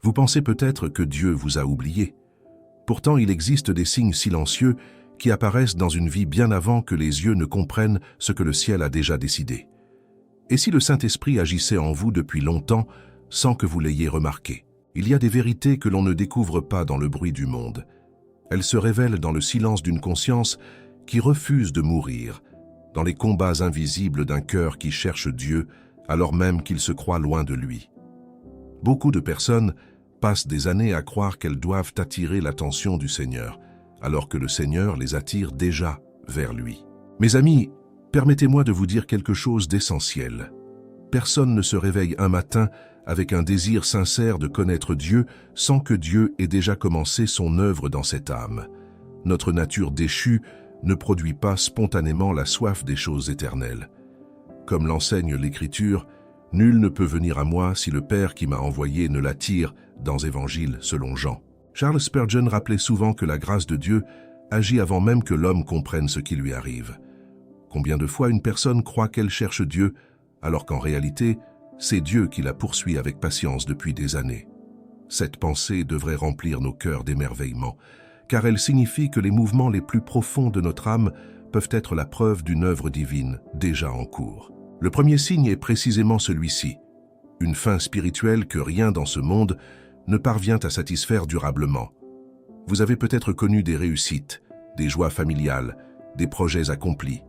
Vous pensez peut-être que Dieu vous a oublié. Pourtant, il existe des signes silencieux qui apparaissent dans une vie bien avant que les yeux ne comprennent ce que le ciel a déjà décidé. Et si le Saint-Esprit agissait en vous depuis longtemps sans que vous l'ayez remarqué? Il y a des vérités que l'on ne découvre pas dans le bruit du monde. Elles se révèlent dans le silence d'une conscience qui refuse de mourir, dans les combats invisibles d'un cœur qui cherche Dieu alors même qu'il se croit loin de lui. Beaucoup de personnes passent des années à croire qu'elles doivent attirer l'attention du Seigneur, alors que le Seigneur les attire déjà vers lui. Mes amis, permettez-moi de vous dire quelque chose d'essentiel. Personne ne se réveille un matin avec un désir sincère de connaître Dieu sans que Dieu ait déjà commencé son œuvre dans cette âme. Notre nature déchue ne produit pas spontanément la soif des choses éternelles. Comme l'enseigne l'Écriture, « Nul ne peut venir à moi si le Père qui m'a envoyé ne l'attire » dans Évangile selon Jean. Charles Spurgeon rappelait souvent que la grâce de Dieu agit avant même que l'homme comprenne ce qui lui arrive. Combien de fois une personne croit qu'elle cherche Dieu, alors qu'en réalité, c'est Dieu qui la poursuit avec patience depuis des années. Cette pensée devrait remplir nos cœurs d'émerveillement, car elle signifie que les mouvements les plus profonds de notre âme peuvent être la preuve d'une œuvre divine déjà en cours. Le premier signe est précisément celui-ci, une faim spirituelle que rien dans ce monde ne parvient à satisfaire durablement. Vous avez peut-être connu des réussites, des joies familiales, des projets accomplis.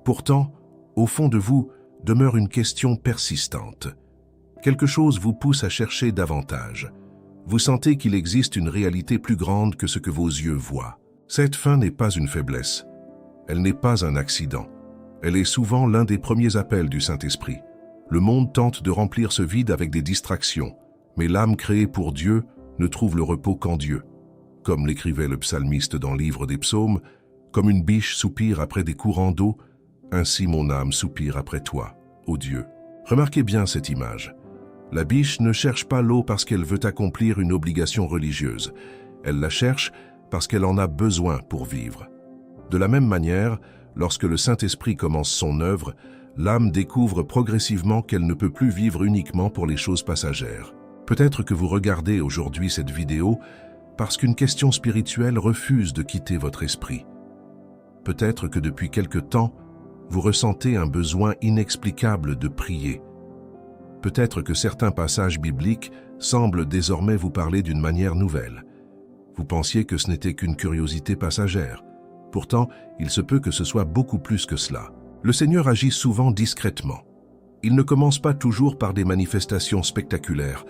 Pourtant, au fond de vous, demeure une question persistante. Quelque chose vous pousse à chercher davantage. Vous sentez qu'il existe une réalité plus grande que ce que vos yeux voient. Cette faim n'est pas une faiblesse. Elle n'est pas un accident. Elle est souvent l'un des premiers appels du Saint-Esprit. Le monde tente de remplir ce vide avec des distractions, mais l'âme créée pour Dieu ne trouve le repos qu'en Dieu. Comme l'écrivait le psalmiste dans le livre des psaumes, « Comme une biche soupire après des courants d'eau, ainsi mon âme soupire après toi, ô Dieu. » Remarquez bien cette image. La biche ne cherche pas l'eau parce qu'elle veut accomplir une obligation religieuse. Elle la cherche parce qu'elle en a besoin pour vivre. De la même manière, lorsque le Saint-Esprit commence son œuvre, l'âme découvre progressivement qu'elle ne peut plus vivre uniquement pour les choses passagères. Peut-être que vous regardez aujourd'hui cette vidéo parce qu'une question spirituelle refuse de quitter votre esprit. Peut-être que depuis quelque temps, vous ressentez un besoin inexplicable de prier. Peut-être que certains passages bibliques semblent désormais vous parler d'une manière nouvelle. Vous pensiez que ce n'était qu'une curiosité passagère. Pourtant, il se peut que ce soit beaucoup plus que cela. Le Seigneur agit souvent discrètement. Il ne commence pas toujours par des manifestations spectaculaires.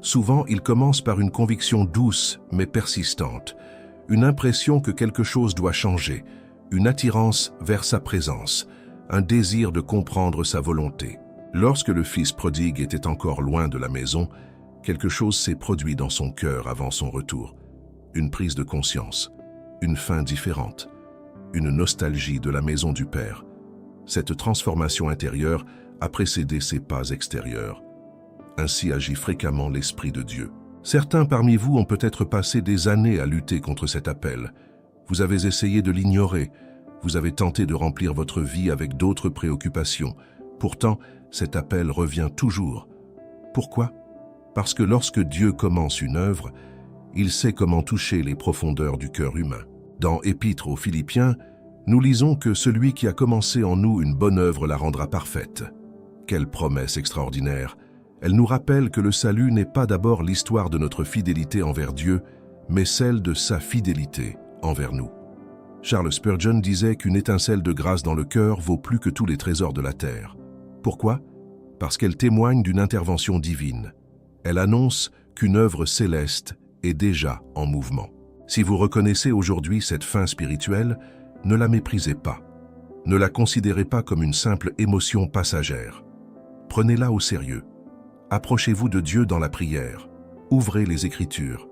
Souvent, il commence par une conviction douce mais persistante, une impression que quelque chose doit changer, une attirance vers sa présence, un désir de comprendre sa volonté. Lorsque le fils prodigue était encore loin de la maison, quelque chose s'est produit dans son cœur avant son retour. Une prise de conscience, une faim différente, une nostalgie de la maison du Père. Cette transformation intérieure a précédé ses pas extérieurs. Ainsi agit fréquemment l'Esprit de Dieu. Certains parmi vous ont peut-être passé des années à lutter contre cet appel. Vous avez essayé de l'ignorer. Vous avez tenté de remplir votre vie avec d'autres préoccupations. Pourtant, cet appel revient toujours. Pourquoi? Parce que lorsque Dieu commence une œuvre, il sait comment toucher les profondeurs du cœur humain. Dans Épître aux Philippiens, nous lisons que celui qui a commencé en nous une bonne œuvre la rendra parfaite. Quelle promesse extraordinaire! Elle nous rappelle que le salut n'est pas d'abord l'histoire de notre fidélité envers Dieu, mais celle de sa fidélité envers nous. Charles Spurgeon disait qu'une étincelle de grâce dans le cœur vaut plus que tous les trésors de la terre. Pourquoi? Parce qu'elle témoigne d'une intervention divine. Elle annonce qu'une œuvre céleste est déjà en mouvement. Si vous reconnaissez aujourd'hui cette faim spirituelle, ne la méprisez pas. Ne la considérez pas comme une simple émotion passagère. Prenez-la au sérieux. Approchez-vous de Dieu dans la prière. Ouvrez les Écritures.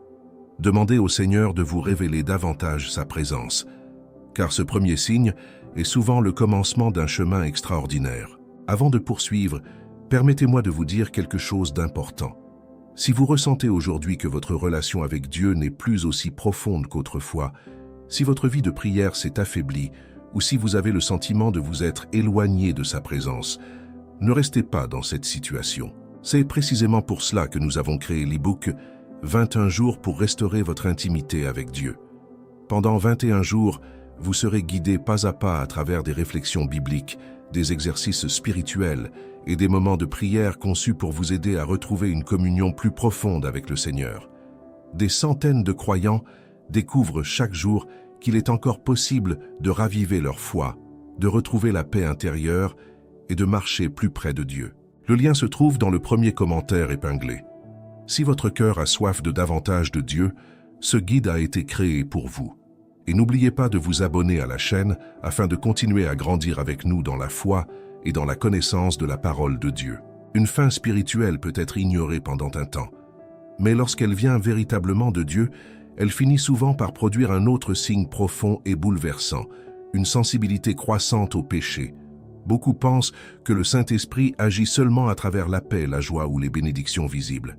Demandez au Seigneur de vous révéler davantage sa présence, car ce premier signe est souvent le commencement d'un chemin extraordinaire. Avant de poursuivre, permettez-moi de vous dire quelque chose d'important. Si vous ressentez aujourd'hui que votre relation avec Dieu n'est plus aussi profonde qu'autrefois, si votre vie de prière s'est affaiblie, ou si vous avez le sentiment de vous être éloigné de sa présence, ne restez pas dans cette situation. C'est précisément pour cela que nous avons créé l'e-book 21 jours pour restaurer votre intimité avec Dieu. Pendant 21 jours, vous serez guidé pas à pas à travers des réflexions bibliques, des exercices spirituels et des moments de prière conçus pour vous aider à retrouver une communion plus profonde avec le Seigneur. Des centaines de croyants découvrent chaque jour qu'il est encore possible de raviver leur foi, de retrouver la paix intérieure et de marcher plus près de Dieu. Le lien se trouve dans le premier commentaire épinglé. Si votre cœur a soif de davantage de Dieu, ce guide a été créé pour vous. Et n'oubliez pas de vous abonner à la chaîne afin de continuer à grandir avec nous dans la foi et dans la connaissance de la parole de Dieu. Une fin spirituelle peut être ignorée pendant un temps, mais lorsqu'elle vient véritablement de Dieu, elle finit souvent par produire un autre signe profond et bouleversant, une sensibilité croissante au péché. Beaucoup pensent que le Saint-Esprit agit seulement à travers la paix, la joie ou les bénédictions visibles.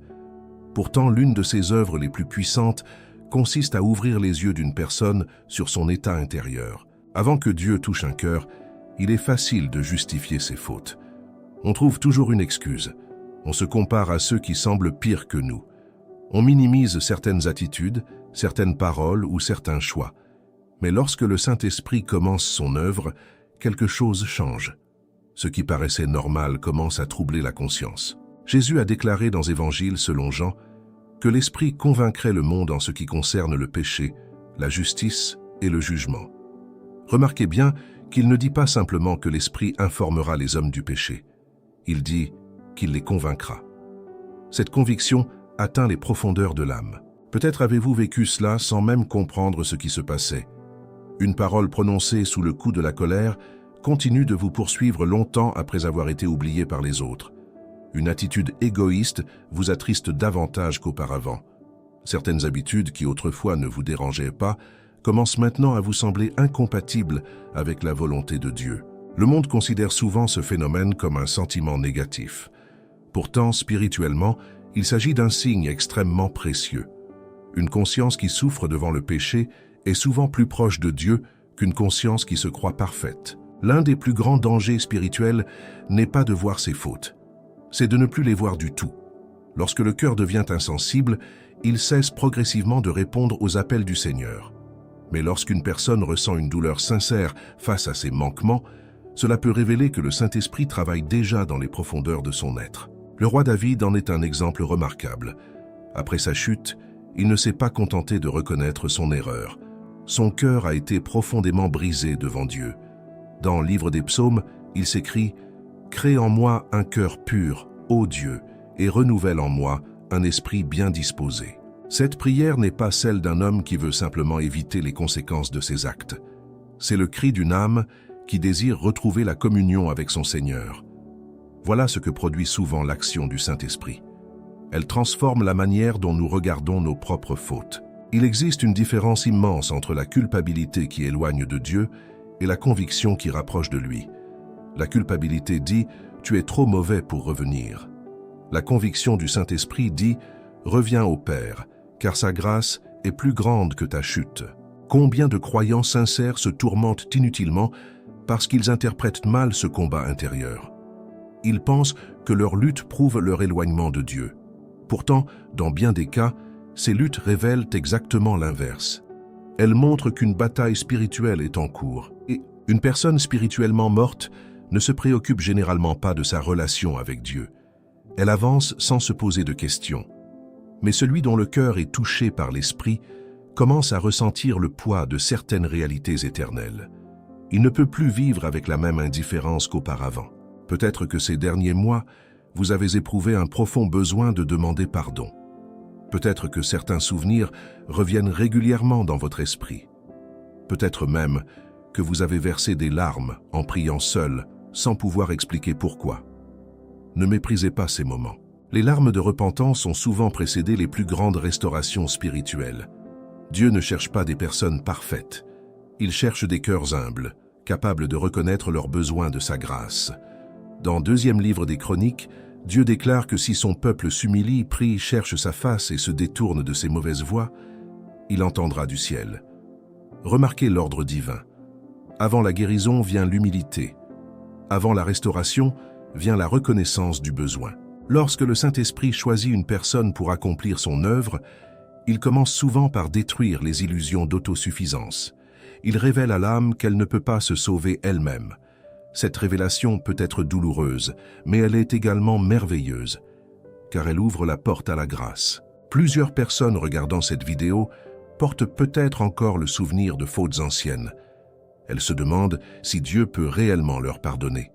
Pourtant, l'une de ses œuvres les plus puissantes consiste à ouvrir les yeux d'une personne sur son état intérieur. Avant que Dieu touche un cœur, il est facile de justifier ses fautes. On trouve toujours une excuse. On se compare à ceux qui semblent pires que nous. On minimise certaines attitudes, certaines paroles ou certains choix. Mais lorsque le Saint-Esprit commence son œuvre, quelque chose change. Ce qui paraissait normal commence à troubler la conscience. Jésus a déclaré dans Évangiles selon Jean que l'Esprit convaincrait le monde en ce qui concerne le péché, la justice et le jugement. Remarquez bien qu'il ne dit pas simplement que l'Esprit informera les hommes du péché. Il dit qu'il les convaincra. Cette conviction atteint les profondeurs de l'âme. Peut-être avez-vous vécu cela sans même comprendre ce qui se passait. Une parole prononcée sous le coup de la colère continue de vous poursuivre longtemps après avoir été oublié par les autres. Une attitude égoïste vous attriste davantage qu'auparavant. Certaines habitudes qui autrefois ne vous dérangeaient pas commencent maintenant à vous sembler incompatibles avec la volonté de Dieu. Le monde considère souvent ce phénomène comme un sentiment négatif. Pourtant, spirituellement, il s'agit d'un signe extrêmement précieux. Une conscience qui souffre devant le péché est souvent plus proche de Dieu qu'une conscience qui se croit parfaite. L'un des plus grands dangers spirituels n'est pas de voir ses fautes, c'est de ne plus les voir du tout. Lorsque le cœur devient insensible, il cesse progressivement de répondre aux appels du Seigneur. Mais lorsqu'une personne ressent une douleur sincère face à ses manquements, cela peut révéler que le Saint-Esprit travaille déjà dans les profondeurs de son être. Le roi David en est un exemple remarquable. Après sa chute, il ne s'est pas contenté de reconnaître son erreur. Son cœur a été profondément brisé devant Dieu. Dans le livre des psaumes, il s'écrit « Crée en moi un cœur pur, ô Dieu, et renouvelle en moi un esprit bien disposé. » Cette prière n'est pas celle d'un homme qui veut simplement éviter les conséquences de ses actes. C'est le cri d'une âme qui désire retrouver la communion avec son Seigneur. Voilà ce que produit souvent l'action du Saint-Esprit. Elle transforme la manière dont nous regardons nos propres fautes. Il existe une différence immense entre la culpabilité qui éloigne de Dieu et la conviction qui rapproche de lui. La culpabilité dit « Tu es trop mauvais pour revenir ». La conviction du Saint-Esprit dit « Reviens au Père, car sa grâce est plus grande que ta chute ». Combien de croyants sincères se tourmentent inutilement parce qu'ils interprètent mal ce combat intérieur. Ils pensent que leur lutte prouve leur éloignement de Dieu. Pourtant, dans bien des cas, ces luttes révèlent exactement l'inverse. Elles montrent qu'une bataille spirituelle est en cours. Et une personne spirituellement morte ne se préoccupe généralement pas de sa relation avec Dieu. Elle avance sans se poser de questions. Mais celui dont le cœur est touché par l'Esprit commence à ressentir le poids de certaines réalités éternelles. Il ne peut plus vivre avec la même indifférence qu'auparavant. Peut-être que ces derniers mois, vous avez éprouvé un profond besoin de demander pardon. Peut-être que certains souvenirs reviennent régulièrement dans votre esprit. Peut-être même que vous avez versé des larmes en priant seul, sans pouvoir expliquer pourquoi. Ne méprisez pas ces moments. Les larmes de repentance ont souvent précédé les plus grandes restaurations spirituelles. Dieu ne cherche pas des personnes parfaites. Il cherche des cœurs humbles, capables de reconnaître leurs besoins de sa grâce. Dans 2e livre des Chroniques, Dieu déclare que si son peuple s'humilie, prie, cherche sa face et se détourne de ses mauvaises voies, il entendra du ciel. Remarquez l'ordre divin. Avant la guérison vient l'humilité. Avant la restauration vient la reconnaissance du besoin. Lorsque le Saint-Esprit choisit une personne pour accomplir son œuvre, il commence souvent par détruire les illusions d'autosuffisance. Il révèle à l'âme qu'elle ne peut pas se sauver elle-même. Cette révélation peut être douloureuse, mais elle est également merveilleuse, car elle ouvre la porte à la grâce. Plusieurs personnes regardant cette vidéo portent peut-être encore le souvenir de fautes anciennes. Elles se demandent si Dieu peut réellement leur pardonner.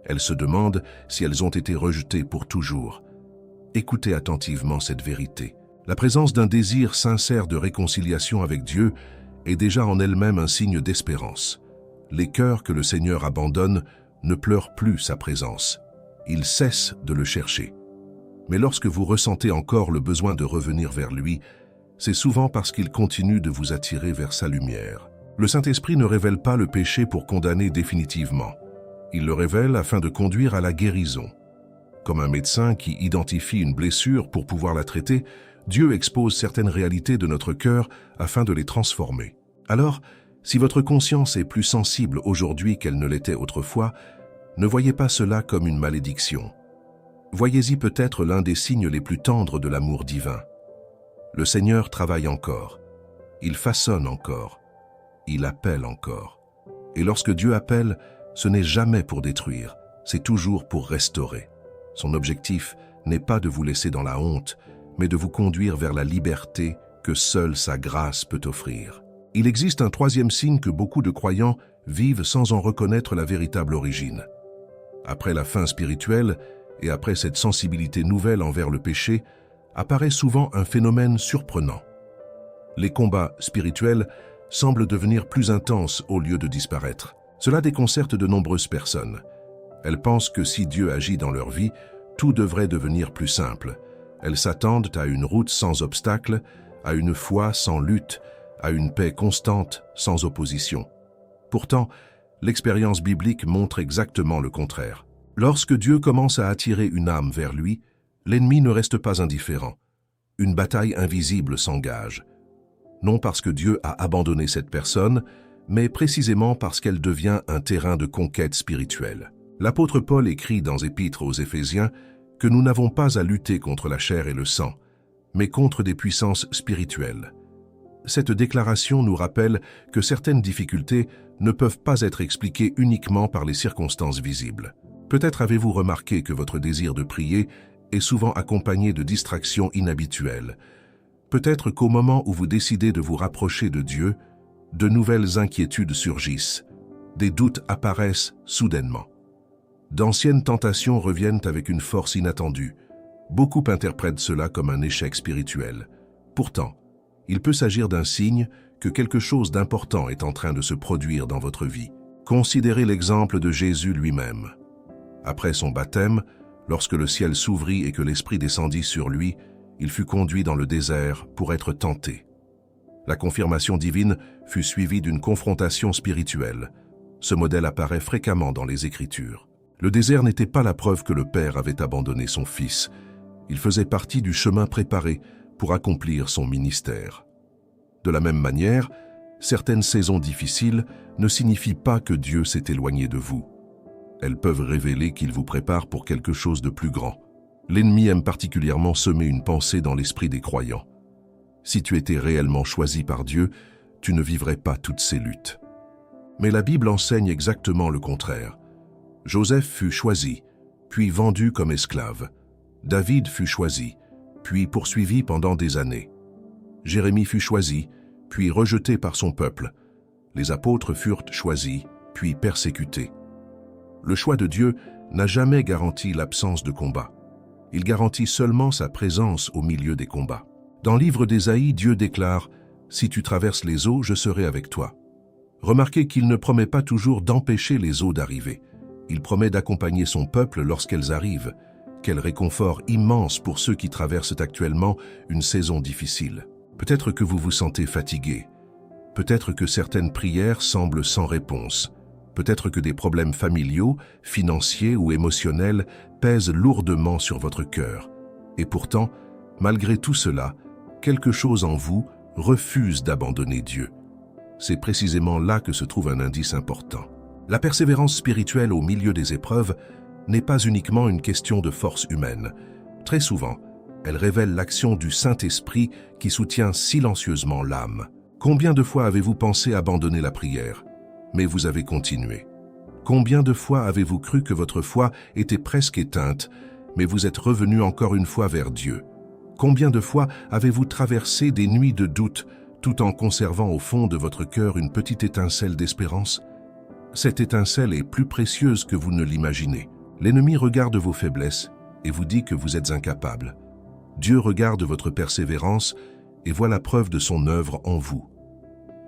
Elles se demandent si elles ont été rejetées pour toujours. Écoutez attentivement cette vérité. La présence d'un désir sincère de réconciliation avec Dieu est déjà en elle-même un signe d'espérance. Les cœurs que le Seigneur abandonne ne pleurent plus sa présence. Ils cessent de le chercher. Mais lorsque vous ressentez encore le besoin de revenir vers lui, c'est souvent parce qu'il continue de vous attirer vers sa lumière. Le Saint-Esprit ne révèle pas le péché pour condamner définitivement. Il le révèle afin de conduire à la guérison. Comme un médecin qui identifie une blessure pour pouvoir la traiter, Dieu expose certaines réalités de notre cœur afin de les transformer. Alors, si votre conscience est plus sensible aujourd'hui qu'elle ne l'était autrefois, ne voyez pas cela comme une malédiction. Voyez-y peut-être l'un des signes les plus tendres de l'amour divin. Le Seigneur travaille encore. Il façonne encore. Il appelle encore. Et lorsque Dieu appelle, ce n'est jamais pour détruire, c'est toujours pour restaurer. Son objectif n'est pas de vous laisser dans la honte, mais de vous conduire vers la liberté que seule sa grâce peut offrir. Il existe un troisième signe que beaucoup de croyants vivent sans en reconnaître la véritable origine. Après la faim spirituelle et après cette sensibilité nouvelle envers le péché, apparaît souvent un phénomène surprenant. Les combats spirituels semblent devenir plus intenses au lieu de disparaître. Cela déconcerte de nombreuses personnes. Elles pensent que si Dieu agit dans leur vie, tout devrait devenir plus simple. Elles s'attendent à une route sans obstacles, à une foi sans lutte, à une paix constante sans opposition. Pourtant, l'expérience biblique montre exactement le contraire. Lorsque Dieu commence à attirer une âme vers lui, l'ennemi ne reste pas indifférent. Une bataille invisible s'engage. Non parce que Dieu a abandonné cette personne, mais précisément parce qu'elle devient un terrain de conquête spirituelle. L'apôtre Paul écrit dans Épîtres aux Éphésiens que nous n'avons pas à lutter contre la chair et le sang, mais contre des puissances spirituelles. Cette déclaration nous rappelle que certaines difficultés ne peuvent pas être expliquées uniquement par les circonstances visibles. Peut-être avez-vous remarqué que votre désir de prier est souvent accompagné de distractions inhabituelles. Peut-être qu'au moment où vous décidez de vous rapprocher de Dieu, de nouvelles inquiétudes surgissent, des doutes apparaissent soudainement. D'anciennes tentations reviennent avec une force inattendue. Beaucoup interprètent cela comme un échec spirituel. Pourtant, il peut s'agir d'un signe que quelque chose d'important est en train de se produire dans votre vie. Considérez l'exemple de Jésus lui-même. Après son baptême, lorsque le ciel s'ouvrit et que l'Esprit descendit sur lui, il fut conduit dans le désert pour être tenté. La confirmation divine fut suivie d'une confrontation spirituelle. Ce modèle apparaît fréquemment dans les Écritures. Le désert n'était pas la preuve que le Père avait abandonné son Fils. Il faisait partie du chemin préparé pour accomplir son ministère. De la même manière, certaines saisons difficiles ne signifient pas que Dieu s'est éloigné de vous. Elles peuvent révéler qu'il vous prépare pour quelque chose de plus grand. L'ennemi aime particulièrement semer une pensée dans l'esprit des croyants. Si tu étais réellement choisi par Dieu, tu ne vivrais pas toutes ces luttes. Mais la Bible enseigne exactement le contraire. Joseph fut choisi, puis vendu comme esclave. David fut choisi, puis poursuivi pendant des années. Jérémie fut choisi, puis rejeté par son peuple. Les apôtres furent choisis, puis persécutés. Le choix de Dieu n'a jamais garanti l'absence de combat. Il garantit seulement sa présence au milieu des combats. Dans le livre d'Ésaïe, Dieu déclare « Si tu traverses les eaux, je serai avec toi ». Remarquez qu'il ne promet pas toujours d'empêcher les eaux d'arriver. Il promet d'accompagner son peuple lorsqu'elles arrivent. Quel réconfort immense pour ceux qui traversent actuellement une saison difficile. Peut-être que vous vous sentez fatigué. Peut-être que certaines prières semblent sans réponse. Peut-être que des problèmes familiaux, financiers ou émotionnels pèsent lourdement sur votre cœur. Et pourtant, malgré tout cela, quelque chose en vous refuse d'abandonner Dieu. C'est précisément là que se trouve un indice important. La persévérance spirituelle au milieu des épreuves n'est pas uniquement une question de force humaine. Très souvent, elle révèle l'action du Saint-Esprit qui soutient silencieusement l'âme. Combien de fois avez-vous pensé abandonner la prière, mais vous avez continué? Combien de fois avez-vous cru que votre foi était presque éteinte, mais vous êtes revenu encore une fois vers Dieu? Combien de fois avez-vous traversé des nuits de doute tout en conservant au fond de votre cœur une petite étincelle d'espérance? Cette étincelle est plus précieuse que vous ne l'imaginez. L'ennemi regarde vos faiblesses et vous dit que vous êtes incapable. Dieu regarde votre persévérance et voit la preuve de son œuvre en vous.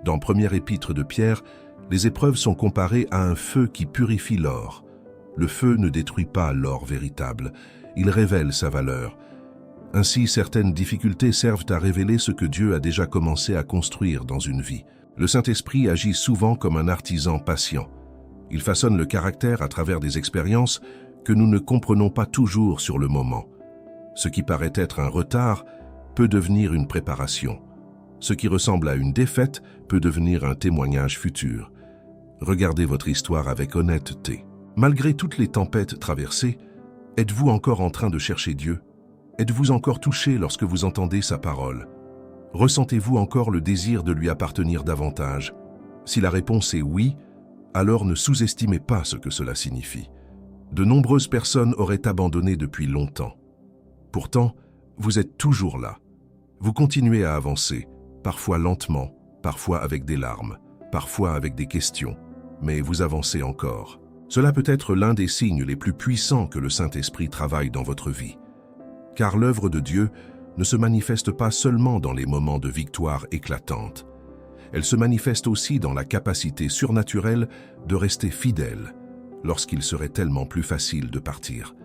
Dans Première Épître de Pierre, les épreuves sont comparées à un feu qui purifie l'or. Le feu ne détruit pas l'or véritable, il révèle sa valeur. Ainsi, certaines difficultés servent à révéler ce que Dieu a déjà commencé à construire dans une vie. Le Saint-Esprit agit souvent comme un artisan patient. Il façonne le caractère à travers des expériences que nous ne comprenons pas toujours sur le moment. Ce qui paraît être un retard peut devenir une préparation. Ce qui ressemble à une défaite peut devenir un témoignage futur. Regardez votre histoire avec honnêteté. Malgré toutes les tempêtes traversées, êtes-vous encore en train de chercher Dieu? Êtes-vous encore touché lorsque vous entendez sa parole? Ressentez-vous encore le désir de lui appartenir davantage? Si la réponse est oui, alors ne sous-estimez pas ce que cela signifie. De nombreuses personnes auraient abandonné depuis longtemps. Pourtant, vous êtes toujours là. Vous continuez à avancer, parfois lentement, parfois avec des larmes, parfois avec des questions, mais vous avancez encore. Cela peut être l'un des signes les plus puissants que le Saint-Esprit travaille dans votre vie. Car l'œuvre de Dieu ne se manifeste pas seulement dans les moments de victoire éclatante. Elle se manifeste aussi dans la capacité surnaturelle de rester fidèle lorsqu'il serait tellement plus facile de partir.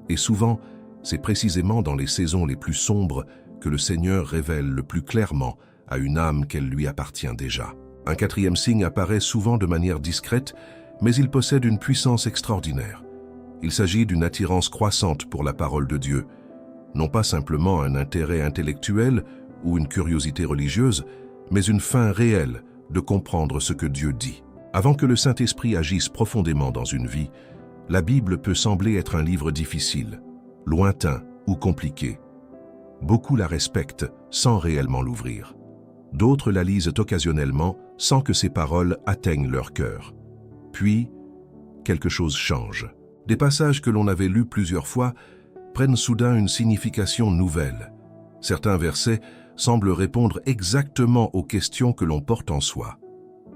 Et souvent, c'est précisément dans les saisons les plus sombres que le Seigneur révèle le plus clairement à une âme qu'elle lui appartient déjà. Un quatrième signe apparaît souvent de manière discrète, mais il possède une puissance extraordinaire. Il s'agit d'une attirance croissante pour la parole de Dieu, non pas simplement un intérêt intellectuel ou une curiosité religieuse, mais une faim réelle de comprendre ce que Dieu dit. Avant que le Saint-Esprit agisse profondément dans une vie, la Bible peut sembler être un livre difficile, lointain ou compliqué. Beaucoup la respectent sans réellement l'ouvrir. D'autres la lisent occasionnellement sans que ses paroles atteignent leur cœur. Puis, quelque chose change. Des passages que l'on avait lus plusieurs fois prennent soudain une signification nouvelle. Certains versets semblent répondre exactement aux questions que l'on porte en soi.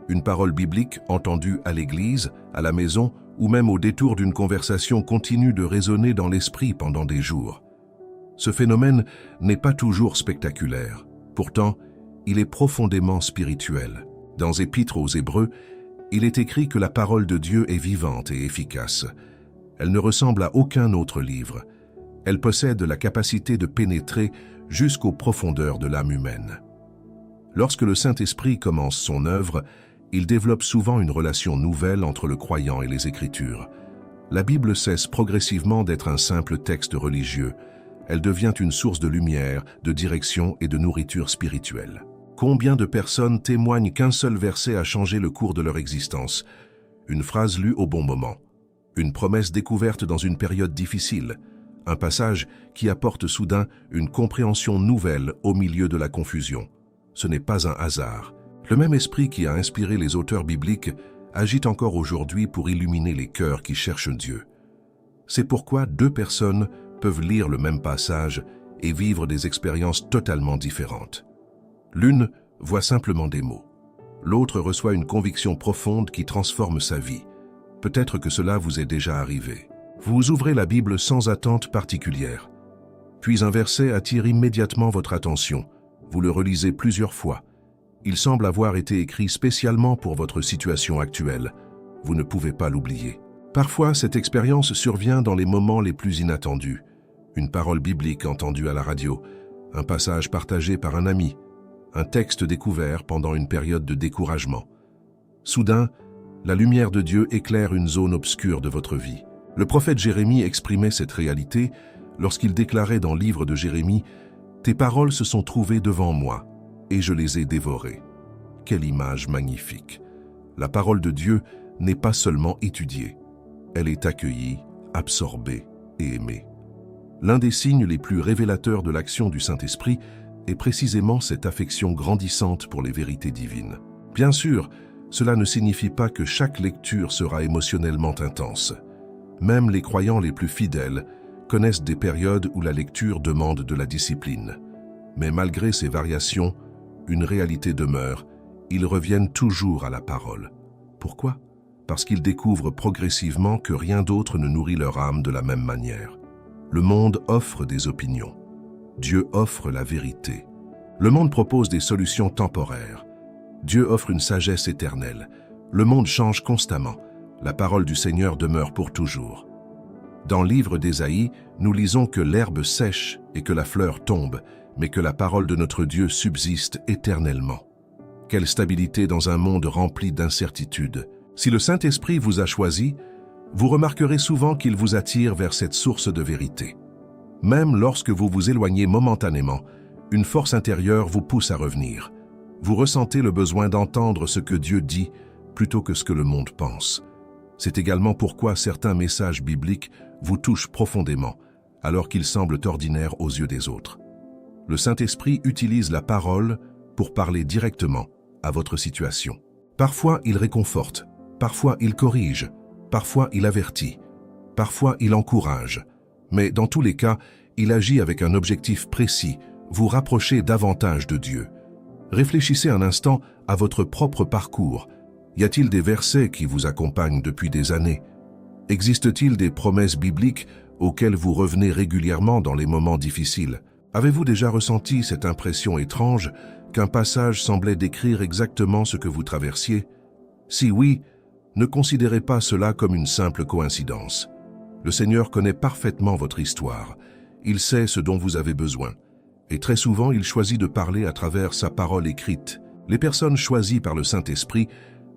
Une parole biblique entendue à l'église, à la maison ou même au détour d'une conversation continue de résonner dans l'esprit pendant des jours. Ce phénomène n'est pas toujours spectaculaire. Pourtant, il est profondément spirituel. Dans Épître aux Hébreux, il est écrit que la parole de Dieu est vivante et efficace. Elle ne ressemble à aucun autre livre. Elle possède la capacité de pénétrer jusqu'aux profondeurs de l'âme humaine. Lorsque le Saint-Esprit commence son œuvre, il développe souvent une relation nouvelle entre le croyant et les Écritures. La Bible cesse progressivement d'être un simple texte religieux. Elle devient une source de lumière, de direction et de nourriture spirituelle. Combien de personnes témoignent qu'un seul verset a changé le cours de leur existence? Une phrase lue au bon moment, une promesse découverte dans une période difficile, un passage qui apporte soudain une compréhension nouvelle au milieu de la confusion. Ce n'est pas un hasard. Le même esprit qui a inspiré les auteurs bibliques agit encore aujourd'hui pour illuminer les cœurs qui cherchent Dieu. C'est pourquoi deux personnes peuvent lire le même passage et vivre des expériences totalement différentes. L'une voit simplement des mots. L'autre reçoit une conviction profonde qui transforme sa vie. Peut-être que cela vous est déjà arrivé. Vous ouvrez la Bible sans attente particulière. Puis un verset attire immédiatement votre attention. Vous le relisez plusieurs fois. Il semble avoir été écrit spécialement pour votre situation actuelle. Vous ne pouvez pas l'oublier. Parfois, cette expérience survient dans les moments les plus inattendus. Une parole biblique entendue à la radio, un passage partagé par un ami, un texte découvert pendant une période de découragement. Soudain, la lumière de Dieu éclaire une zone obscure de votre vie. Le prophète Jérémie exprimait cette réalité lorsqu'il déclarait dans le livre de Jérémie « Tes paroles se sont trouvées devant moi, et je les ai dévorées. » Quelle image magnifique! La parole de Dieu n'est pas seulement étudiée, elle est accueillie, absorber et aimer. L'un des signes les plus révélateurs de l'action du Saint-Esprit est précisément cette affection grandissante pour les vérités divines. Bien sûr, cela ne signifie pas que chaque lecture sera émotionnellement intense. Même les croyants les plus fidèles connaissent des périodes où la lecture demande de la discipline. Mais malgré ces variations, une réalité demeure, ils reviennent toujours à la parole. Pourquoi? Parce qu'ils découvrent progressivement que rien d'autre ne nourrit leur âme de la même manière. Le monde offre des opinions. Dieu offre la vérité. Le monde propose des solutions temporaires. Dieu offre une sagesse éternelle. Le monde change constamment. La parole du Seigneur demeure pour toujours. Dans le livre d'Ésaïe, nous lisons que l'herbe sèche et que la fleur tombe, mais que la parole de notre Dieu subsiste éternellement. Quelle stabilité dans un monde rempli d'incertitudes. Si le Saint-Esprit vous a choisi, vous remarquerez souvent qu'il vous attire vers cette source de vérité. Même lorsque vous vous éloignez momentanément, une force intérieure vous pousse à revenir. Vous ressentez le besoin d'entendre ce que Dieu dit plutôt que ce que le monde pense. C'est également pourquoi certains messages bibliques vous touchent profondément, alors qu'ils semblent ordinaires aux yeux des autres. Le Saint-Esprit utilise la parole pour parler directement à votre situation. Parfois, il réconforte, parfois il corrige, parfois il avertit, parfois il encourage. Mais dans tous les cas, il agit avec un objectif précis, vous rapprocher davantage de Dieu. Réfléchissez un instant à votre propre parcours. Y a-t-il des versets qui vous accompagnent depuis des années? Existe-t-il des promesses bibliques auxquelles vous revenez régulièrement dans les moments difficiles? Avez-vous déjà ressenti cette impression étrange qu'un passage semblait décrire exactement ce que vous traversiez? Si oui, ne considérez pas cela comme une simple coïncidence. Le Seigneur connaît parfaitement votre histoire. Il sait ce dont vous avez besoin. Et très souvent, il choisit de parler à travers sa parole écrite. Les personnes choisies par le Saint-Esprit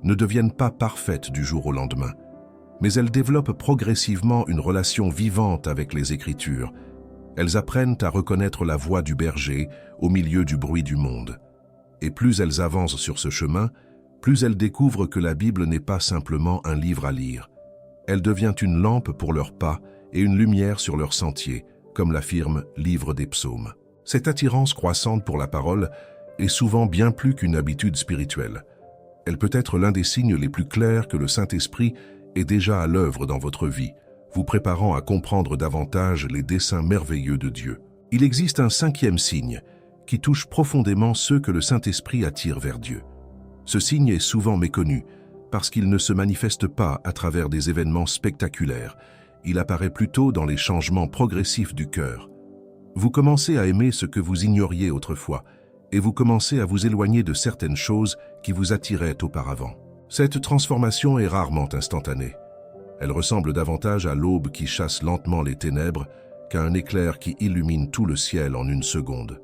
ne deviennent pas parfaites du jour au lendemain, mais elles développent progressivement une relation vivante avec les Écritures. Elles apprennent à reconnaître la voix du berger au milieu du bruit du monde. Et plus elles avancent sur ce chemin, plus elles découvrent que la Bible n'est pas simplement un livre à lire. Elle devient une lampe pour leurs pas et une lumière sur leur sentier, comme l'affirme Livre des Psaumes. Cette attirance croissante pour la parole est souvent bien plus qu'une habitude spirituelle. Elle peut être l'un des signes les plus clairs que le Saint-Esprit est déjà à l'œuvre dans votre vie, vous préparant à comprendre davantage les desseins merveilleux de Dieu. Il existe un cinquième signe qui touche profondément ceux que le Saint-Esprit attire vers Dieu. Ce signe est souvent méconnu parce qu'il ne se manifeste pas à travers des événements spectaculaires. Il apparaît plutôt dans les changements progressifs du cœur. Vous commencez à aimer ce que vous ignoriez autrefois et vous commencez à vous éloigner de certaines choses qui vous attiraient auparavant. Cette transformation est rarement instantanée. Elle ressemble davantage à l'aube qui chasse lentement les ténèbres qu'à un éclair qui illumine tout le ciel en une seconde.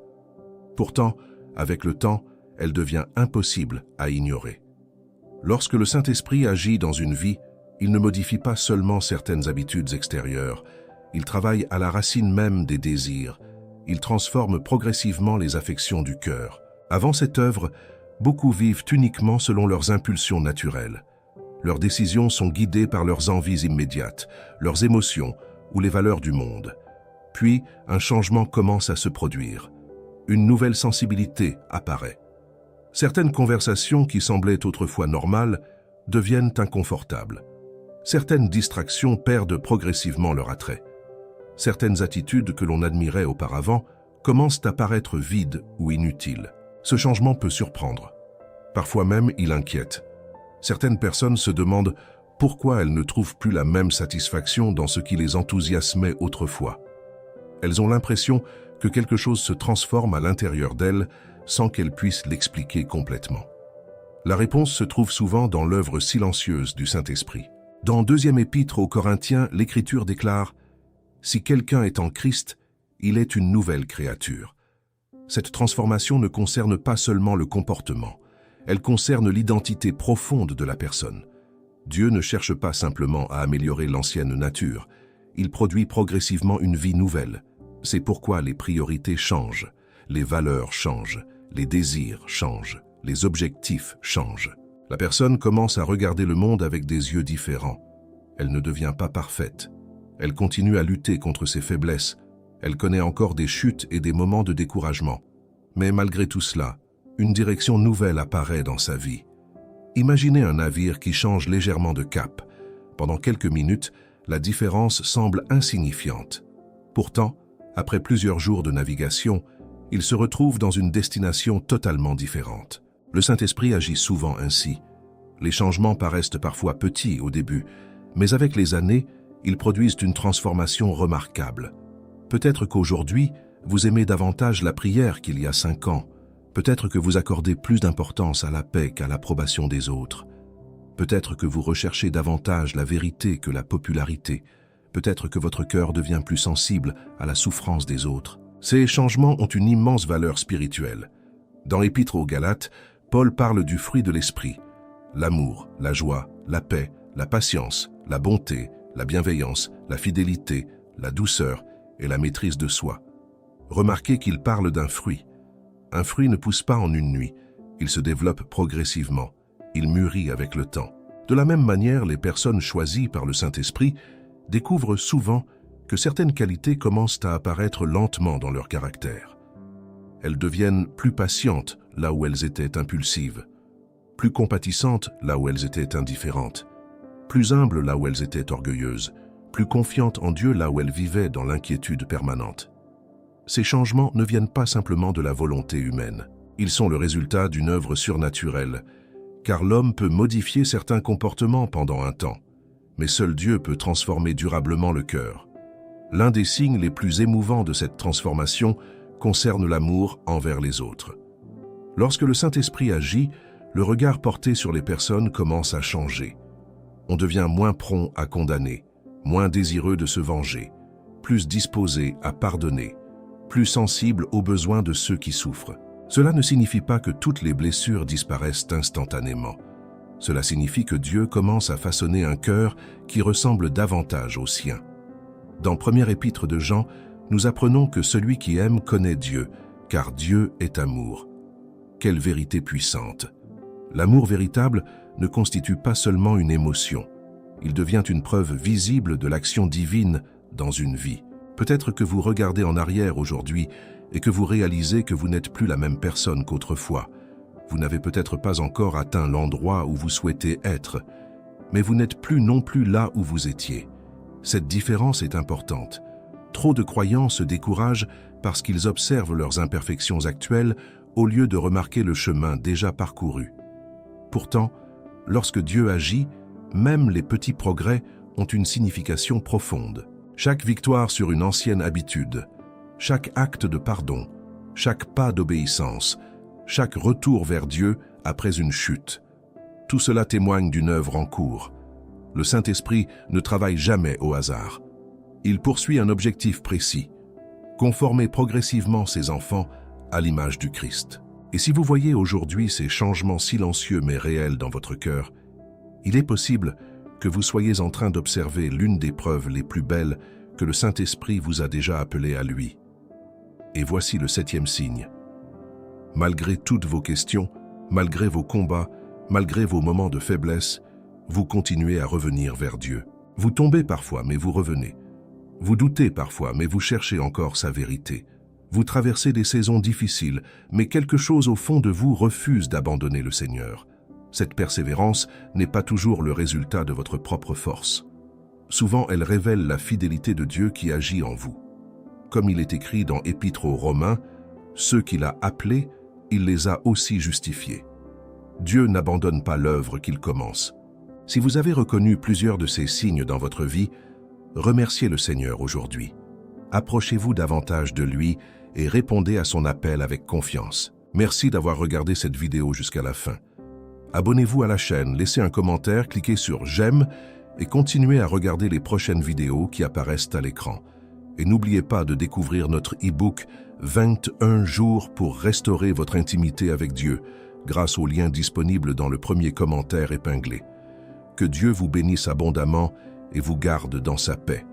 Pourtant, avec le temps, elle devient impossible à ignorer. Lorsque le Saint-Esprit agit dans une vie, il ne modifie pas seulement certaines habitudes extérieures, il travaille à la racine même des désirs, il transforme progressivement les affections du cœur. Avant cette œuvre, beaucoup vivent uniquement selon leurs impulsions naturelles. Leurs décisions sont guidées par leurs envies immédiates, leurs émotions ou les valeurs du monde. Puis, un changement commence à se produire. Une nouvelle sensibilité apparaît. Certaines conversations qui semblaient autrefois normales deviennent inconfortables. Certaines distractions perdent progressivement leur attrait. Certaines attitudes que l'on admirait auparavant commencent à paraître vides ou inutiles. Ce changement peut surprendre. Parfois même, il inquiète. Certaines personnes se demandent pourquoi elles ne trouvent plus la même satisfaction dans ce qui les enthousiasmait autrefois. Elles ont l'impression que quelque chose se transforme à l'intérieur d'elles sans qu'elles puissent l'expliquer complètement. La réponse se trouve souvent dans l'œuvre silencieuse du Saint-Esprit. Dans 2e épître aux Corinthiens, l'Écriture déclare « Si quelqu'un est en Christ, il est une nouvelle créature ». Cette transformation ne concerne pas seulement le comportement, elle concerne l'identité profonde de la personne. Dieu ne cherche pas simplement à améliorer l'ancienne nature, il produit progressivement une vie nouvelle. C'est pourquoi les priorités changent, les valeurs changent, les désirs changent, les objectifs changent. La personne commence à regarder le monde avec des yeux différents. Elle ne devient pas parfaite. Elle continue à lutter contre ses faiblesses. Elle connaît encore des chutes et des moments de découragement. Mais malgré tout cela, une direction nouvelle apparaît dans sa vie. Imaginez un navire qui change légèrement de cap. Pendant quelques minutes, la différence semble insignifiante. Pourtant, après plusieurs jours de navigation, il se retrouve dans une destination totalement différente. Le Saint-Esprit agit souvent ainsi. Les changements paraissent parfois petits au début, mais avec les années, ils produisent une transformation remarquable. Peut-être qu'aujourd'hui, vous aimez davantage la prière qu'il y a 5 ans. Peut-être que vous accordez plus d'importance à la paix qu'à l'approbation des autres. Peut-être que vous recherchez davantage la vérité que la popularité. Peut-être que votre cœur devient plus sensible à la souffrance des autres. Ces changements ont une immense valeur spirituelle. Dans l'Épître aux Galates, Paul parle du fruit de l'esprit. L'amour, la joie, la paix, la patience, la bonté, la bienveillance, la fidélité, la douceur et la maîtrise de soi. Remarquez qu'il parle d'un fruit. Un fruit ne pousse pas en une nuit, il se développe progressivement, il mûrit avec le temps. De la même manière, les personnes choisies par le Saint-Esprit découvrent souvent que certaines qualités commencent à apparaître lentement dans leur caractère. Elles deviennent plus patientes là où elles étaient impulsives, plus compatissantes là où elles étaient indifférentes, plus humbles là où elles étaient orgueilleuses, plus confiantes en Dieu là où elles vivaient dans l'inquiétude permanente. Ces changements ne viennent pas simplement de la volonté humaine. Ils sont le résultat d'une œuvre surnaturelle, car l'homme peut modifier certains comportements pendant un temps, mais seul Dieu peut transformer durablement le cœur. L'un des signes les plus émouvants de cette transformation concerne l'amour envers les autres. Lorsque le Saint-Esprit agit, le regard porté sur les personnes commence à changer. On devient moins prompt à condamner, moins désireux de se venger, plus disposé à pardonner, plus sensible aux besoins de ceux qui souffrent. Cela ne signifie pas que toutes les blessures disparaissent instantanément. Cela signifie que Dieu commence à façonner un cœur qui ressemble davantage au sien. Dans Première Épître de Jean, nous apprenons que celui qui aime connaît Dieu, car Dieu est amour. Quelle vérité puissante! L'amour véritable ne constitue pas seulement une émotion. Il devient une preuve visible de l'action divine dans une vie. Peut-être que vous regardez en arrière aujourd'hui et que vous réalisez que vous n'êtes plus la même personne qu'autrefois. Vous n'avez peut-être pas encore atteint l'endroit où vous souhaitez être, mais vous n'êtes plus non plus là où vous étiez. Cette différence est importante. Trop de croyants se découragent parce qu'ils observent leurs imperfections actuelles au lieu de remarquer le chemin déjà parcouru. Pourtant, lorsque Dieu agit, même les petits progrès ont une signification profonde. Chaque victoire sur une ancienne habitude, chaque acte de pardon, chaque pas d'obéissance, chaque retour vers Dieu après une chute, tout cela témoigne d'une œuvre en cours. Le Saint-Esprit ne travaille jamais au hasard. Il poursuit un objectif précis, conformer progressivement ses enfants à l'image du Christ. Et si vous voyez aujourd'hui ces changements silencieux mais réels dans votre cœur, il est possible que vous soyez en train d'observer l'une des preuves les plus belles que le Saint-Esprit vous a déjà appelé à lui. Et voici le 7e signe. Malgré toutes vos questions, malgré vos combats, malgré vos moments de faiblesse, vous continuez à revenir vers Dieu. Vous tombez parfois, mais vous revenez. Vous doutez parfois, mais vous cherchez encore sa vérité. Vous traversez des saisons difficiles, mais quelque chose au fond de vous refuse d'abandonner le Seigneur. Cette persévérance n'est pas toujours le résultat de votre propre force. Souvent, elle révèle la fidélité de Dieu qui agit en vous. Comme il est écrit dans Épître aux Romains, ceux qu'il a appelés, il les a aussi justifiés. Dieu n'abandonne pas l'œuvre qu'il commence. Si vous avez reconnu plusieurs de ces signes dans votre vie, remerciez le Seigneur aujourd'hui. Approchez-vous davantage de lui et répondez à son appel avec confiance. Merci d'avoir regardé cette vidéo jusqu'à la fin. Abonnez-vous à la chaîne, laissez un commentaire, cliquez sur « J'aime » et continuez à regarder les prochaines vidéos qui apparaissent à l'écran. Et n'oubliez pas de découvrir notre e-book « 21 jours pour restaurer votre intimité avec Dieu » grâce au lien disponible dans le premier commentaire épinglé. Que Dieu vous bénisse abondamment et vous garde dans sa paix.